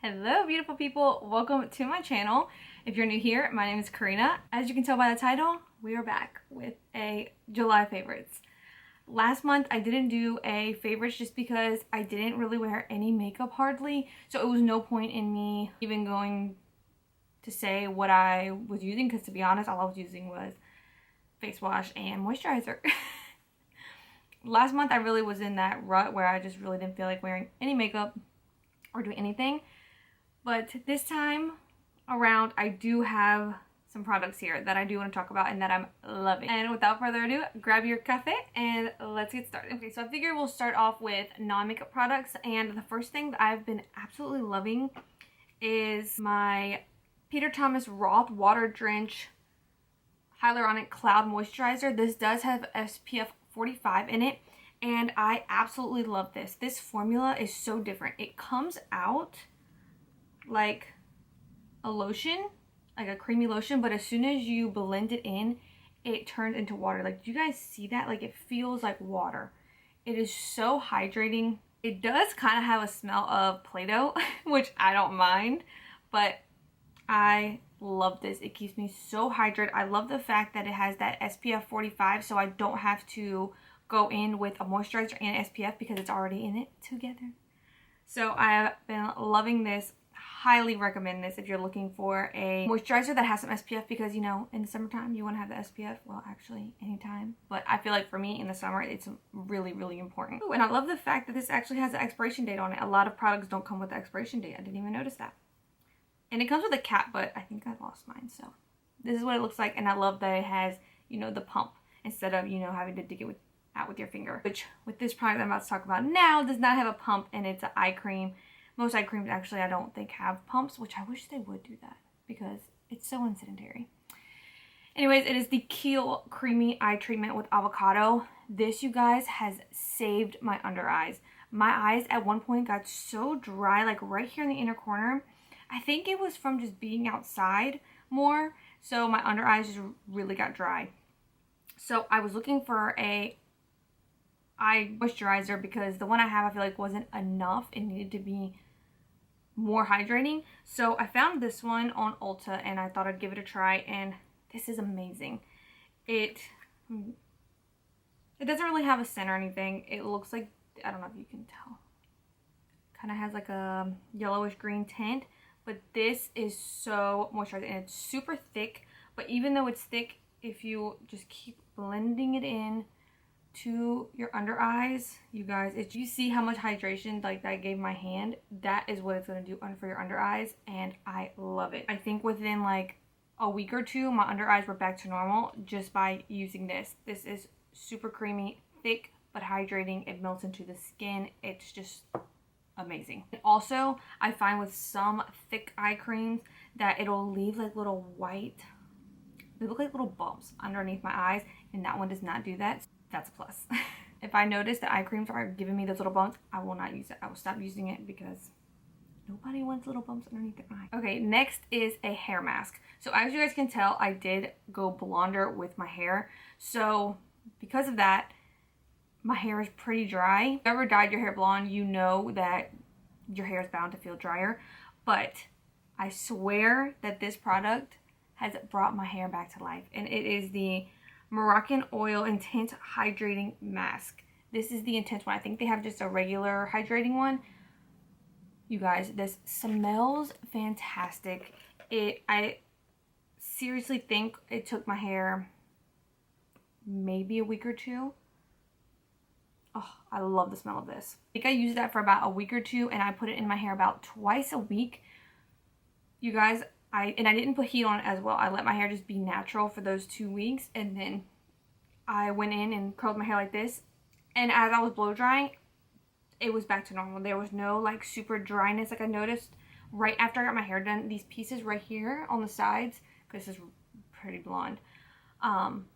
Hello beautiful people, welcome to my channel. If you're new here, my name is Karina. As you can tell by the title, we are back with a July favorites. Last month I didn't do a favorites just because I didn't really wear any makeup hardly, so it was no point in me even going to say what I was using, because to be honest, all I was using was face wash and moisturizer. Last month I really was in that rut where I just really didn't feel like wearing any makeup or doing anything. But this time around, I do have some products here that I do want to talk about and that I'm loving. And without further ado, grab your cafe and let's get started. Okay, so I figure we'll start off with non-makeup products. And the first thing that I've been absolutely loving is my Peter Thomas Roth Water Drench Hyaluronic Cloud Moisturizer. This does have SPF 45 in it, and I absolutely love this. This formula is so different. It comes out like a lotion, like a creamy lotion, but as soon as you blend it in, it turns into water. Like, do you guys see that? Like, it feels like water. It is so hydrating. It does kind of have a smell of Play-Doh, which I don't mind, but I love this. It keeps me so hydrated. I love the fact that it has that SPF 45, so I don't have to go in with a moisturizer and SPF because it's already in it together. So I've been loving this. Highly recommend this if you're looking for a moisturizer that has some SPF, because you know, in the summertime you want to have the SPF. Well, actually anytime, but I feel like for me in the summer it's really important. Ooh, and I love the fact that this actually has an expiration date on it. A lot of products don't come with the expiration date. I didn't even notice that. And it comes with a cap, but I think I lost mine, so this is what it looks like. And I love that it has, you know, the pump instead of, you know, having to dig it out with your finger, which with this product I'm about to talk about now does not have a pump, and it's an eye cream. Most eye creams actually I don't think have pumps, which I wish they would do that because it's so unsanitary. Anyways, it is the Kiehl Creamy Eye Treatment with Avocado. This, you guys, has saved my under eyes. My eyes at one point got so dry, like right here in the inner corner. I think it was from just being outside more, so my under eyes just really got dry. So I was looking for a eye moisturizer because the one I have I feel like wasn't enough. It needed to be more hydrating. So I found this one on Ulta and I thought I'd give it a try, and this is amazing. It doesn't really have a scent or anything. It looks like, I don't know if you can tell, kind of has like a yellowish green tint, but this is so moisturizing and it's super thick. But even though it's thick, if you just keep blending it in to your under eyes, you guys, if you see how much hydration like that gave my hand, that is what it's going to do for your under eyes, and I love it. I think within like a week or two my under eyes were back to normal just by using this. This is super creamy, thick, but hydrating. It melts into the skin. It's just amazing. And also I find with some thick eye creams that it'll leave like little white, they look like little bumps underneath my eyes, and that one does not do that. That's a plus. If I notice that eye creams are giving me those little bumps, I will not use it. I will stop using it because nobody wants little bumps underneath their eye. Okay, next is a hair mask. So as you guys can tell, I did go blonder with my hair. So because of that, my hair is pretty dry. If you've ever dyed your hair blonde, you know that your hair is bound to feel drier. But I swear that this product has brought my hair back to life. And it is the Moroccan Oil Intense Hydrating Mask. This is the intense one. I think they have just a regular hydrating one. You guys, this smells fantastic. I seriously think it took my hair maybe a week or two. Oh, I love the smell of this. I think I used that for about a week or two, and I put it in my hair about twice a week. You guys, I didn't put heat on it as well. I let my hair just be natural for those 2 weeks, and then I went in and curled my hair like this. And as I was blow drying, it was back to normal. There was no like super dryness like I noticed right after I got my hair done. These pieces right here on the sides, because this is pretty blonde,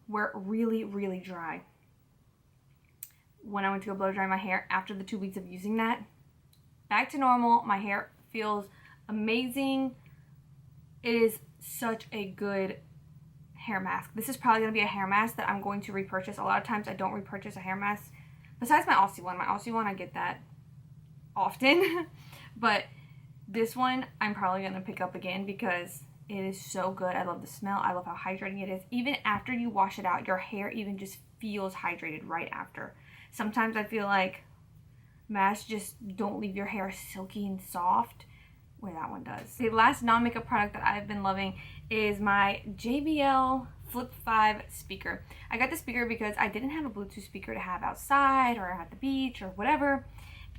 were really dry. When I went to go blow dry my hair after the 2 weeks of using that, back to normal. My hair feels amazing. It is such a good hair mask. This is probably going to be a hair mask that I'm going to repurchase. A lot of times I don't repurchase a hair mask. Besides my Aussie one. My Aussie one, I get that often. But This one I'm probably going to pick up again because it is so good. I love the smell. I love how hydrating it is. Even after you wash it out, your hair even just feels hydrated right after. Sometimes I feel like masks just don't leave your hair silky and soft, where that one does. The last non-makeup product that I've been loving is my JBL Flip 5 speaker. I got the speaker because I didn't have a Bluetooth speaker to have outside or at the beach or whatever,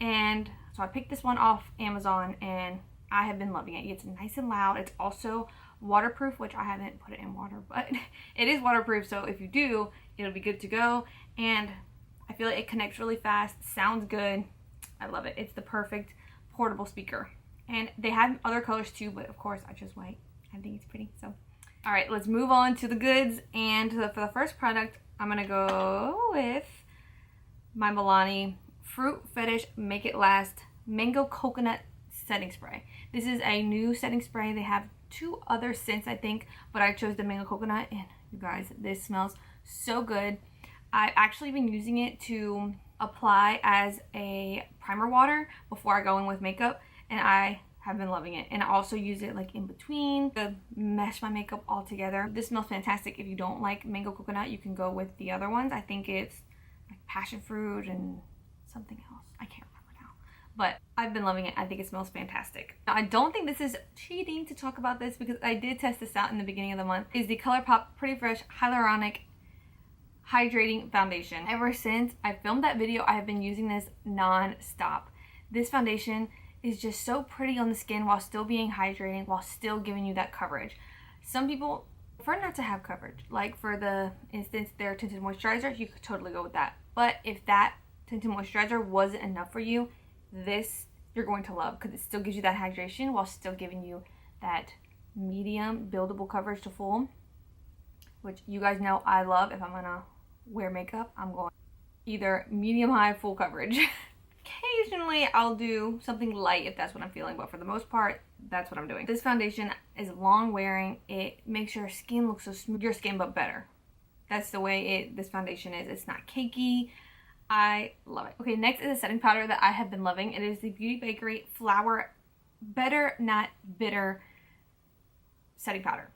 and so I picked this one off Amazon and I have been loving it. It's nice and loud. It's also waterproof, which I haven't put it in water, but it is waterproof, so if you do, it'll be good to go. And I feel like it connects really fast, sounds good. I love it. It's the perfect portable speaker. And they have other colors too, but of course I chose white. I think it's pretty. So, all right, let's move on to the goods. And for the first product, I'm gonna go with my Milani Fruit Fetish Make It Last Mango Coconut Setting Spray. This is a new setting spray. They have 2 other scents, I think, but I chose the mango coconut, and you guys, this smells so good. I've actually been using it to apply as a primer water before I go in with makeup, and I have been loving it. And I also use it like in between to mesh my makeup all together. This smells fantastic. If you don't like mango coconut, you can go with the other ones. I think it's like passion fruit and something else. I can't remember now, but I've been loving it. I think it smells fantastic. Now, I don't think this is cheating to talk about this because I did test this out in the beginning of the month. Is the ColourPop Pretty Fresh Hyaluronic Hydrating Foundation. Ever since I filmed that video, I have been using this non-stop. This foundation is just so pretty on the skin while still being hydrating, while still giving you that coverage. Some people prefer not to have coverage. Like for the instance, their tinted moisturizer, you could totally go with that. But if that tinted moisturizer wasn't enough for you, this you're going to love because it still gives you that hydration while still giving you that medium buildable coverage to full, which you guys know I love. If I'm gonna wear makeup, I'm going either medium high full coverage. Occasionally I'll do something light if that's what I'm feeling, but for the most part, that's what I'm doing. This foundation is long wearing. It makes your skin look so smooth, your skin but better. That's the way this foundation is. It's not cakey. I love it. Okay, next is a setting powder that I have been loving. It is the Beauty Bakery Flower Better Not Bitter setting powder.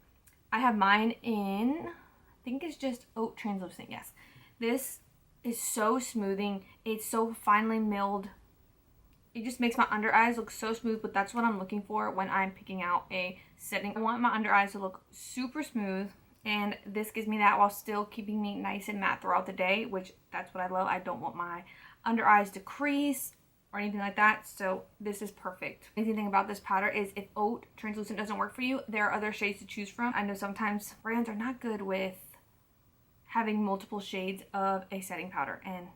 I have mine in, I think it's just Oat Translucent, yes. This is so smoothing. It's so finely milled. It just makes my under eyes look so smooth, but that's what I'm looking for when I'm picking out a setting. I want my under eyes to look super smooth, and this gives me that while still keeping me nice and matte throughout the day, which that's what I love. I don't want my under eyes to crease or anything like that, so this is perfect. The amazing thing about this powder is if Oat Translucent doesn't work for you, there are other shades to choose from. I know sometimes brands are not good with having multiple shades of a setting powder, and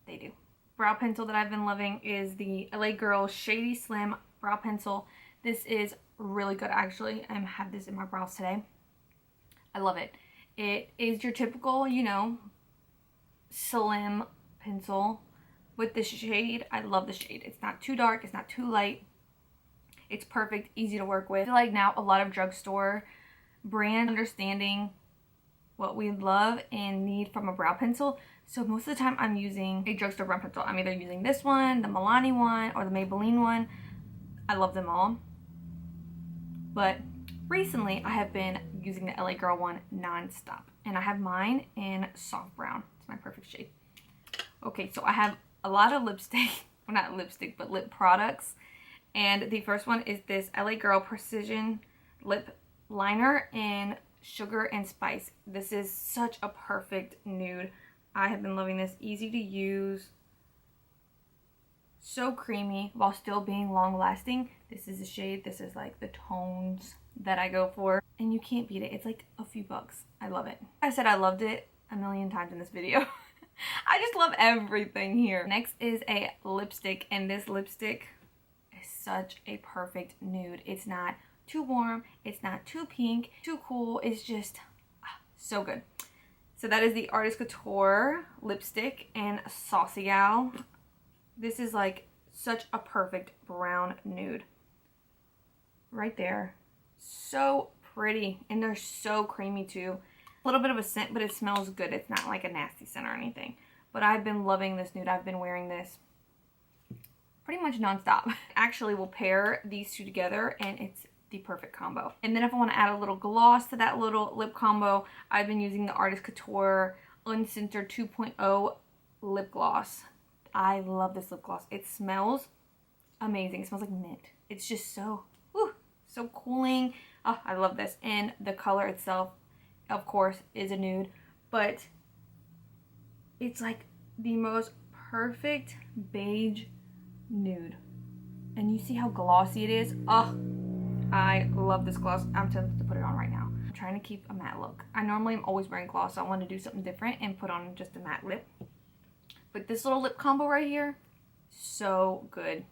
they do. Brow pencil that I've been loving is the LA Girl Shady Slim Brow Pencil. This is really good, actually. I have this in my brows today. I love it. It is your typical, you know, slim pencil with this shade. I love the shade. It's not too dark. It's not too light. It's perfect, easy to work with. I feel like now a lot of drugstore brands understanding what we love and need from a brow pencil. So most of the time I'm using a drugstore brow pencil. I'm either using this one, the Milani one, or the Maybelline one. I love them all. But recently I have been using the LA Girl one non-stop. And I have mine in soft brown. It's my perfect shade. Okay, so I have a lot of lipstick. Well, not lipstick, but lip products. And the first one is this LA Girl Precision Lip Liner in Sugar and Spice. This is such a perfect nude. I have been loving this. Easy to use. So creamy while still being long lasting. This is a shade. This is like the tones that I go for. And you can't beat it. It's like a few bucks. I love it. I said I loved it a million times in this video. I just love everything here. Next is a lipstick, and this lipstick is such a perfect nude. It's not too warm, it's not too pink, too cool. It's just so good. So that is the Artist Couture lipstick in Saucy Gal. This is like such a perfect brown nude. Right there. So pretty, and they're so creamy too. A little bit of a scent, but it smells good. It's not like a nasty scent or anything. But I've been loving this nude. I've been wearing this pretty much nonstop. Actually, we'll pair these two together and it's the perfect combo. And then if I want to add a little gloss to that little lip combo, I've been using the Artist Couture Uncensored 2.0 lip gloss. I love this lip gloss. It smells amazing. It smells like mint. It's just so, whew, so cooling. Oh, I love this. And the color itself, of course, is a nude, but it's like the most perfect beige nude. And you see how glossy it is? Oh, I love this gloss. I'm tempted to put it on right now. I'm trying to keep a matte look. I normally am always wearing gloss, so I want to do something different and put on just a matte lip. But this little lip combo right here, so good.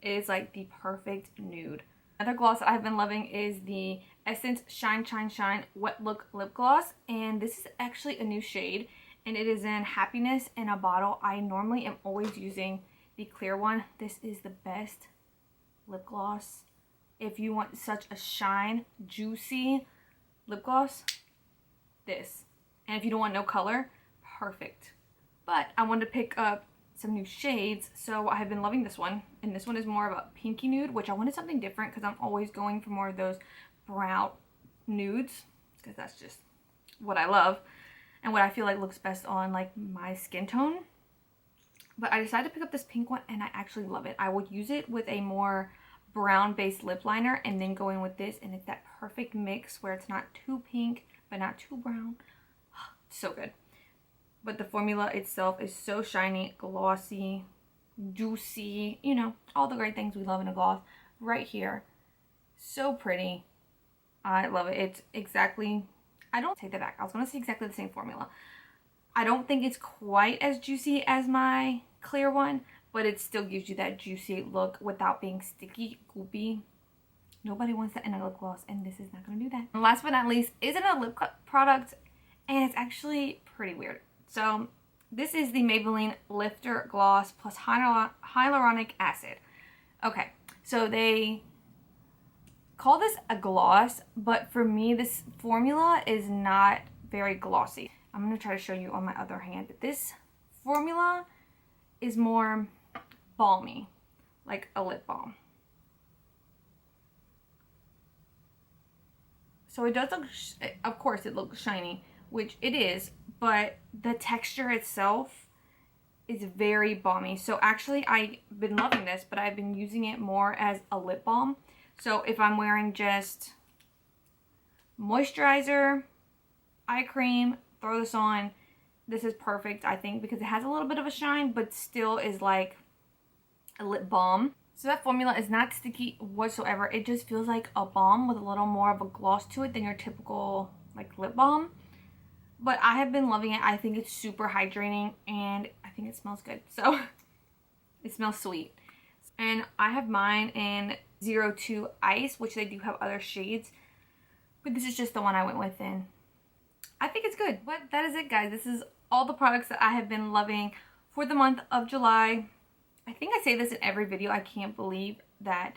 It is like the perfect nude. Another gloss that I've been loving is the Essence Shine Shine Shine Wet Look Lip Gloss. And this is actually a new shade. And it is in Happiness in a Bottle. I normally am always using the clear one. This is the best lip gloss. If you want such a shine, juicy lip gloss, this. And if you don't want no color, perfect. But I wanted to pick up some new shades, so I have been loving this one. And this one is more of a pinky nude, which I wanted something different because I'm always going for more of those brown nudes, because that's just what I love and what I feel like looks best on like my skin tone. But I decided to pick up this pink one and I actually love it. I will use it with a more brown based lip liner and then go in with this, and it's that perfect mix where it's not too pink but not too brown. So good. But the formula itself is so shiny, glossy, juicy, you know, all the great things we love in a gloss right here. So pretty. I love it. It's exactly, I don't take that back, I was going to say exactly the same formula. I don't think it's quite as juicy as my clear one, but it still gives you that juicy look without being sticky, goopy. Nobody wants that in a lip gloss, and this is not going to do that. And last but not least, isn't a lip product, and it's actually pretty weird. So this is the Maybelline Lifter Gloss plus hyaluronic acid. Okay, so they call this a gloss, but for me, this formula is not very glossy. I'm going to try to show you on my other hand. This formula is more balmy, like a lip balm. So it does look, of course it looks shiny, which it is, but the texture itself is very balmy. So actually I've been loving this, but I've been using it more as a lip balm. So if I'm wearing just moisturizer, eye cream, throw this on, this is perfect, I think, because it has a little bit of a shine, but still is like a lip balm. So that formula is not sticky whatsoever. It just feels like a balm with a little more of a gloss to it than your typical like lip balm. But I have been loving it. I think it's super hydrating and I think it smells good. So it smells sweet. And I have mine in 02 Ice, which they do have other shades. But this is just the one I went with and I think it's good. But that is it, guys. This is all the products that I have been loving for the month of July. I think I say this in every video. I can't believe that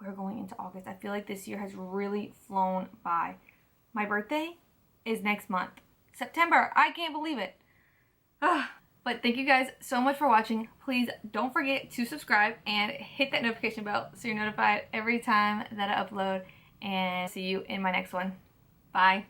we're going into August. I feel like this year has really flown by. My birthday is next month. September. I can't believe it. But thank you guys so much for watching. Please don't forget to subscribe and hit that notification bell so you're notified every time that I upload. And see you in my next one. Bye.